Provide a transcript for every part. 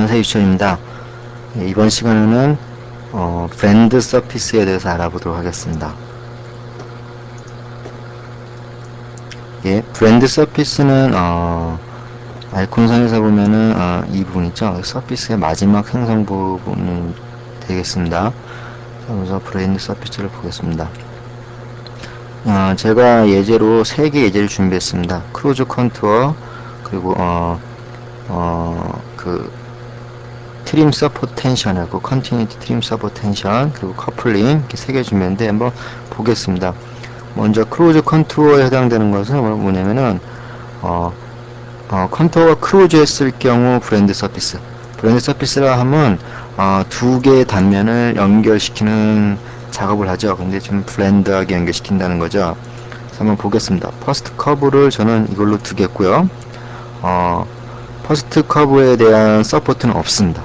안녕하세요, 유치원입니다. 이번 시간에는 브랜드 서피스에 대해서 알아보도록 하겠습니다. 브랜드 서피스는 아이콘상에서 보면은 이 부분 있죠. 서피스의 마지막 생성 부분이 되겠습니다. 그래서 브랜드 서피스를 보겠습니다. 제가 예제로 3개 예제를 준비했습니다. 크루즈 컨투어, 그리고 트림 서포트 텐션하고 컨티뉴티 트림 서포트 텐션, 그리고 커플링, 이렇게 3개 준비했는데 한번 보겠습니다. 먼저 크루즈 컨투어에 해당되는 것은 뭐냐면은 컨투어가 크루즈에 쓸 경우 브랜드 서피스라 하면 2개의 단면을 연결시키는 작업을 하죠. 근데 좀 블렌드하게 연결시킨다는 거죠. 그래서 한번 보겠습니다. 퍼스트 커브를 저는 이걸로 두겠고요. 퍼스트 커브에 대한 서포트는 없습니다.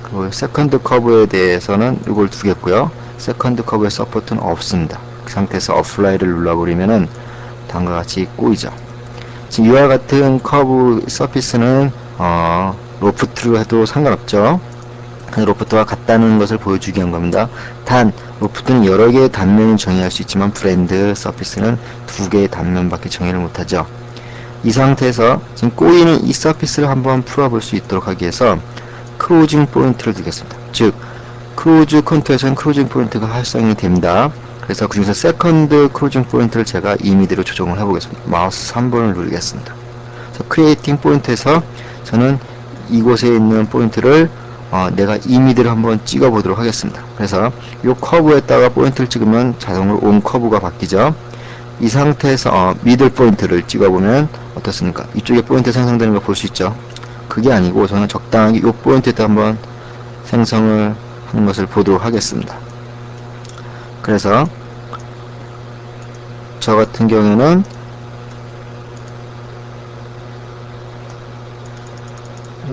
그리고 세컨드 커브에 대해서는 이걸 두겠고요. 세컨드 커브의 서포트는 없습니다. 그 상태에서 어플라이를 눌러버리면은 다음과 같이 꼬이죠. 지금 이와 같은 커브 서피스는 로프트로 해도 상관없죠. 로프트와 같다는 것을 보여주기 위한 겁니다. 단 로프트는 여러 개의 단면을 정의할 수 있지만 브랜드 서피스는 2개의 단면밖에 정의를 못하죠. 이 상태에서 지금 꼬이는 이 서피스를 한번 풀어볼 수 있도록 하기 위해서 크루징 포인트를 두겠습니다. 즉 크루즈 컨투어에서는 크루징 포인트가 활성이 됩니다. 그래서 그 중에서 세컨드 크루징 포인트를 제가 임의대로 조정을 해보겠습니다. 마우스 3번을 누르겠습니다. 그래서 크리에이팅 포인트에서 저는 이곳에 있는 포인트를 내가 임의대로 한번 찍어 보도록 하겠습니다. 그래서 이 커브에다가 포인트를 찍으면 자동으로 온 커브가 바뀌죠. 이 상태에서 미들 포인트를 찍어보면 어떻습니까? 이쪽에 포인트 생성되는 걸 볼 수 있죠. 그게 아니고 저는 적당하게 이 포인트에다 한번 생성을 하는 것을 보도록 하겠습니다. 그래서 저 같은 경우에는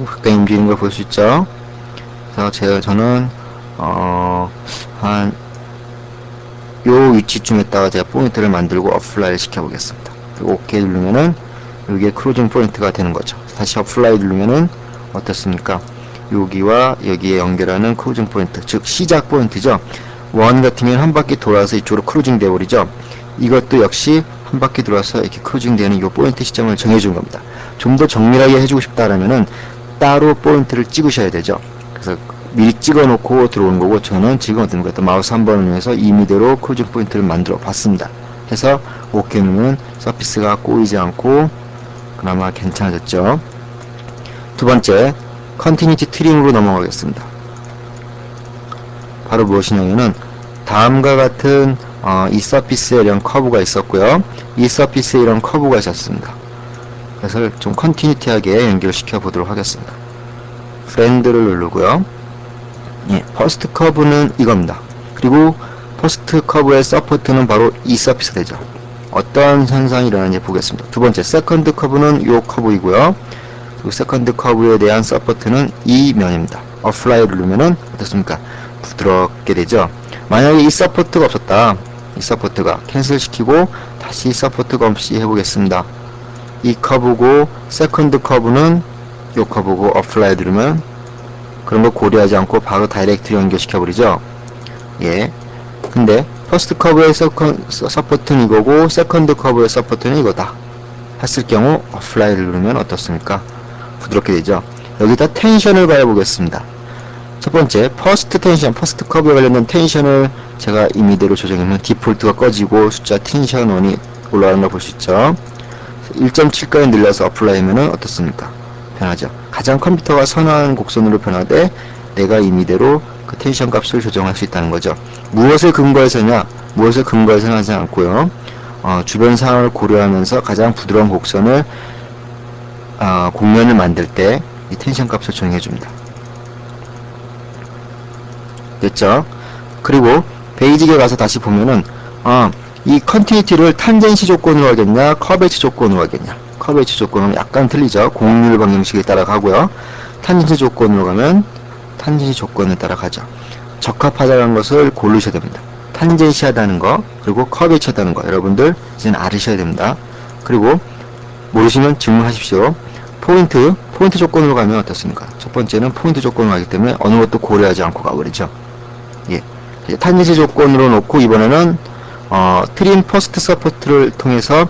가까이 움직이는 걸 볼 수 있죠. 그래서 저는 한 요 위치쯤에다가 제가 포인트를 만들고 어플라이를 시켜보겠습니다. 그리고 OK 누르면은 여기에 크루징 포인트가 되는 거죠. 다시 어플라이 누르면은 어떻습니까? 여기와 여기에 연결하는 크루징 포인트, 즉 시작 포인트죠. 원 같으면 한 바퀴 돌아서 이쪽으로 크루징 되어버리죠. 이것도 역시 한 바퀴 돌아서 이렇게 크루징 되는 이 포인트 시점을 정해준 겁니다. 좀 더 정밀하게 해주고 싶다라면은 따로 포인트를 찍으셔야 되죠. 그래서 미리 찍어 놓고 들어오는 거고, 저는 지금 어떤 것 마우스 한 번을 위해서 임의대로 크루징 포인트를 만들어 봤습니다. 해서 OK 누르면 서피스가 꼬이지 않고 그나마 괜찮아졌죠. 두 번째, 컨티뉴티 트림으로 넘어가겠습니다. 바로 무엇이냐면은 다음과 같은 이 서피스에 이런 커브가 있었고요. 이 서피스에 이런 커브가 있었습니다. 그래서 좀 컨티뉴티하게 연결시켜 보도록 하겠습니다. 브랜드를 누르고요. 퍼스트 커브는 이겁니다. 그리고 퍼스트 커브의 서포트는 바로 이 서피스 되죠. 어떤 현상이 일어나는지 보겠습니다. 두 번째, 세컨드 커브는 이 커브이고요. 그리고 세컨드 커브에 대한 서포트는 이 면입니다. 어플라이 누르면은 어떻습니까? 부드럽게 되죠. 만약에 이 서포트가 없었다. 이 서포트가 캔슬 시키고 다시 서포트가 없이 해보겠습니다. 이 커브고 세컨드 커브는 이 커브고 어플라이 누르면 그런 거 고려하지 않고 바로 다이렉트로 연결시켜버리죠. 근데 퍼스트 커브의 서포트는 이거고 세컨드 커브의 서포트는 이거다 했을 경우 어플라이를 누르면 어떻습니까? 부드럽게 되죠. 여기다 텐션을 봐보겠습니다. 첫 번째, 퍼스트 텐션, 퍼스트 커브에 관련된 텐션을 제가 임의대로 조정하면 디폴트가 꺼지고 숫자 텐션 1이 올라가는 걸 볼 수 있죠. 1.7까지 늘려서 어플라이하면 어떻습니까? 변하죠. 가장 컴퓨터가 선호하는 곡선으로 변하되 내가 임의대로 그 텐션 값을 조정할 수 있다는 거죠. 무엇을 근거해서냐? 무엇을 근거해서는 하지 않고요. 주변 상황을 고려하면서 가장 부드러운 곡선을 곡면을 만들 때 이 텐션 값을 조정해 줍니다. 됐죠? 그리고 베이직에 가서 다시 보면은 이 컨티니티를 탄젠시 조건으로 하겠냐, 커베이치 조건으로 하겠냐. 커베이치 조건은 약간 틀리죠. 공률 방정식에 따라 가고요. 탄젠시 조건으로 가면 탄젠시 조건에 따라 가죠. 적합하다는 것을 고르셔야 됩니다. 탄젠시하다는 거, 그리고 커베이치하다는 거, 여러분들 이제는 알으셔야 됩니다. 그리고 모르시면 질문하십시오. 포인트 조건으로 가면 어떻습니까? 첫 번째는 포인트 조건으로 가기 때문에 어느 것도 고려하지 않고 가버리죠. 예. 탄이지 조건으로 놓고 이번에는 트림 퍼스트 서포트를 통해서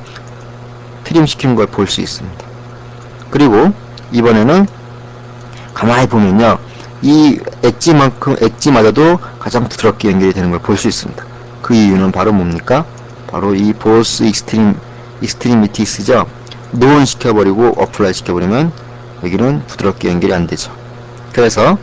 트림 시키는 걸 볼 수 있습니다. 그리고 이번에는 가만히 보면요, 이 엣지마저도 가장 부드럽게 연결이 되는 걸 볼 수 있습니다. 그 이유는 바로 뭡니까? 바로 이 보스 익스트리미티스죠. 노온 시켜버리고 어플라이 시켜버리면 여기는 부드럽게 연결이 안 되죠. 그래서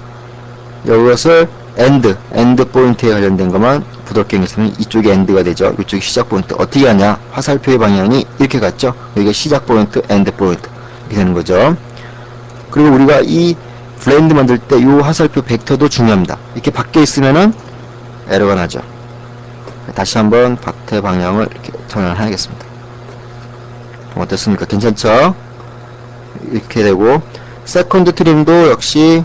이것을 엔드 포인트에 관련된 것만 부드럽게 연결했으면 이쪽이 엔드가 되죠. 이쪽이 시작 포인트. 어떻게 하냐? 화살표의 방향이 이렇게 갔죠. 여기가 시작 포인트, 엔드 포인트 이렇게 되는 거죠. 그리고 우리가 이 블렌드 만들 때 이 화살표 벡터도 중요합니다. 이렇게 바뀌어 있으면은 에러가 나죠. 다시 한번 바트 방향을 이렇게 전환하겠습니다. 어떻습니까? 괜찮죠? 이렇게 되고, 세컨드 트림도 역시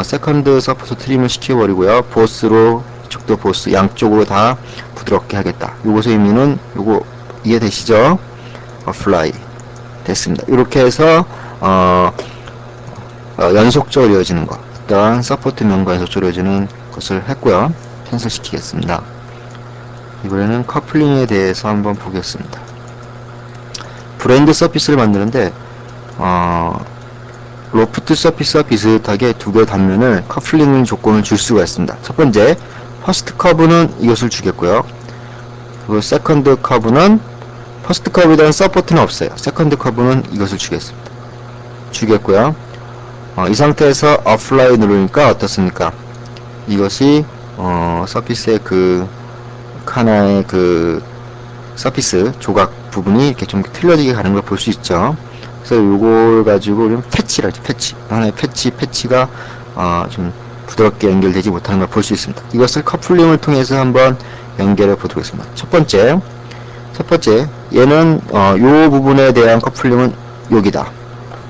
세컨드 서포트 트림을 시켜버리고요. 보스로, 이쪽도 보스, 양쪽으로 다 부드럽게 하겠다. 요것의 의미는, 요거 이해되시죠? 어플라이. 됐습니다. 이렇게 해서, 연속적으로 이어지는 것. 일단, 서포트 면과 연속적으로 이어지는 것을 했고요. 캔슬 시키겠습니다. 이번에는 커플링에 대해서 한번 보겠습니다. 브랜드 서피스를 만드는데, 로프트 서피스와 비슷하게 두 개의 단면을 커플링 조건을 줄 수가 있습니다. 첫 번째, 퍼스트 커브는 이것을 주겠고요. 그리고 세컨드 커브는, 퍼스트 커브에 대한 서포트는 없어요. 세컨드 커브는 이것을 주겠고요. 이 상태에서 어플라이 누르니까 어떻습니까? 이것이, 서피스의 하나의 서피스 조각 부분이 이렇게 좀 틀려지게 가는 걸 볼 수 있죠. 그래서 요걸 가지고 우리는 패치라죠. 하나의 패치가 좀 부드럽게 연결되지 못하는 걸 볼 수 있습니다. 이것을 커플링을 통해서 한번 연결해 보도록 하겠습니다. 첫 번째 얘는 요 부분에 대한 커플링은 여기다.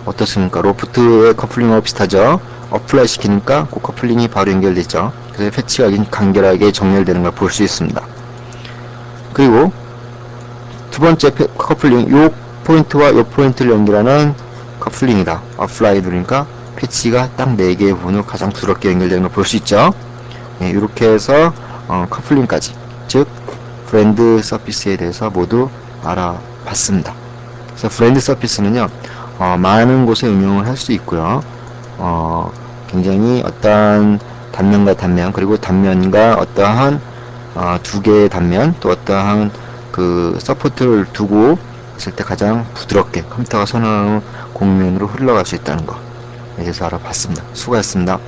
어떻습니까? 로프트의 커플링하고 비슷하죠. 어플라이 시키니까 그 커플링이 바로 연결되죠. 그래서 패치가 간결하게 정렬되는 걸 볼 수 있습니다. 그리고 두 번째 커플링, 요 포인트와 요 포인트를 연결하는 커플링이다. 어플라이 누르니까 패치가 딱 4개의 부분으로 가장 부드럽게 연결되는 걸 볼 수 있죠. 네, 이렇게 해서 커플링까지, 즉 브랜드 서피스에 대해서 모두 알아봤습니다. 그래서 브랜드 서피스는요, 많은 곳에 응용을 할 수 있고요. 굉장히 어떠한 단면과 단면, 그리고 단면과 어떠한 두 개의 단면, 또 어떠한 서포트를 두고 있을 때 가장 부드럽게 컴퓨터가 선호하는 공면으로 흘러갈 수 있다는 거, 여기서 알아봤습니다. 수고하셨습니다.